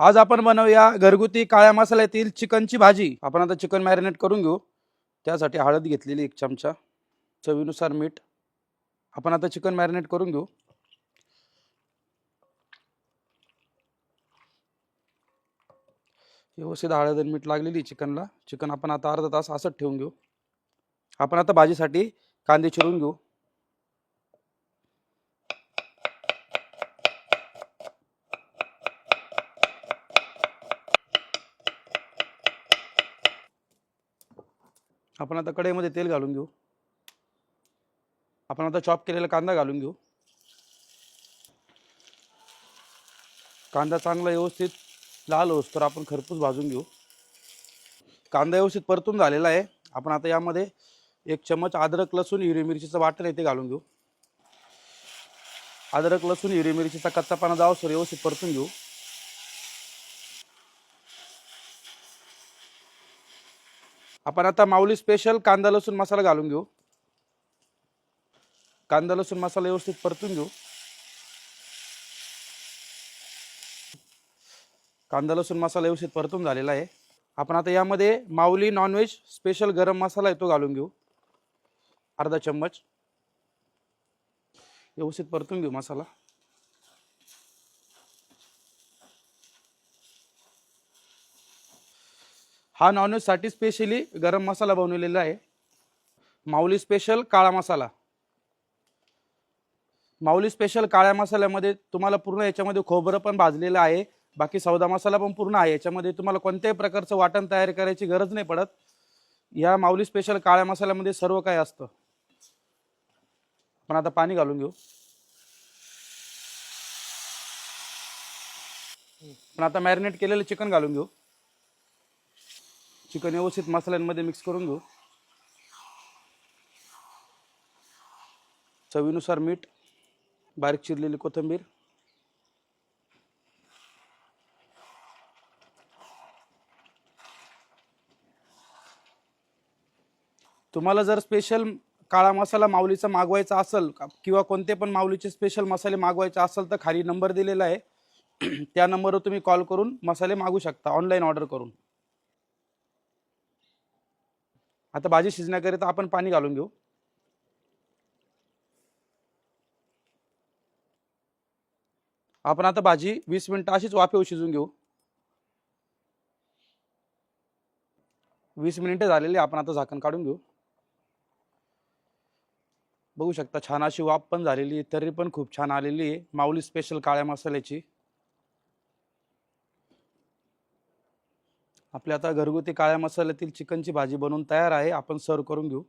आज आपण बनवूया घरगुती काळ्या मसाल्यातील चिकनची भाजी। आपण आता चिकन मॅरिनेट करून घेऊ। त्यासाठी हळद घेतलेली 1 चमचा, चवीनुसार मीठ। आपण आता चिकन मॅरिनेट करून घेऊ। व्यवस्थित हळद आणि मीठ लागलेली चिकनला। चिकन आपण आता अर्धा तास असंच ठेवून घेऊ। आपण आता भाजीसाठी कांदे चिरून घेऊ। आपण आता कढईमध्ये तेल घालून घेऊ। आपण आता चॉप केलेला कांदा घालून घेऊ। कांदा चांगला व्यवस्थित लाल होईस्तोवर आपण खरपूस भाजून घेऊ। कांदा व्यवस्थित परतून झालेला आहे। आपण आता यामध्ये 1 चम्मच अद्रक लसूण हिरवी मिरचीचं वाटण येथे घालून घेऊ। अद्रक लसूण हिरवी मिरचीचा कच्चापणा जाऊस्तोवर व्यवस्थित परतून घेऊ। आपण आता माऊली स्पेशल कांदा लसूण मसाला घालून घेऊ। कांदा लसूण मसाला व्यवस्थित परतून घेऊ। कांदा लसूण मसाला व्यवस्थित परतून झालेला आहे। आपण आता यामध्ये माऊली नॉनव्हेज स्पेशल गरम मसाला आहे तो घालून घेऊ, अर्धा चम्मच। व्यवस्थित परतून घेऊ मसाला। हा नॉनव्हेज साठी स्पेशली गरम मसाला बनवलेला आहे, माऊली स्पेशल काळा मसाला। माऊली स्पेशल काळ्या मसाल्यामध्ये तुम्हाला पूर्ण याच्यामध्ये खोबरं पण भाजलेलं आहे, बाकी सौदा मसाला पण पूर्ण आहे। याच्यामध्ये तुम्हाला कोणत्याही प्रकारचं वाटण तयार करायची गरज नाही पडत। या माऊली स्पेशल काळ्या मसाल्यामध्ये सर्व काही असतं। पण आता पाणी घालून घेऊ। पण आता मॅरिनेट केलेलं चिकन घालून घेऊ। चिकन व्यवस्थित मसाल्यांमध्ये मिक्स करून घेऊ। चवीनुसार मीठ, बारीक चिरलेली कोथिंबीर। तुम्हाला जर स्पेशल काळा मसाला माऊलीचा मागवायचा असेल किंवा कोणते पण माऊलीचे स्पेशल मसाले मागवायचे असेल तर खाली नंबर दिलेला आहे, त्या नंबरवर तुम्ही कॉल करून मसाले मागू शकता ऑनलाईन ऑर्डर करून। आता भाजी शिजण्याकरिता आपण पाणी घालून घेऊ। आपण आता भाजी 20 मिनिटं अशीच वाफेवर शिजून घेऊ। 20 मिनिटं झालेली, आपण आता झाकण काढून घेऊ। बघू शकता छान अशी वाफ पण झालेली आहे, तरी पण खूप छान आलेली आहे माऊली स्पेशल काळ्या मसाल्याची। आपल्या आता घरगुती काळ्या मसाल्यातील चिकनची भाजी बनवून तयार आहे। आपण सर्व करून घेऊ।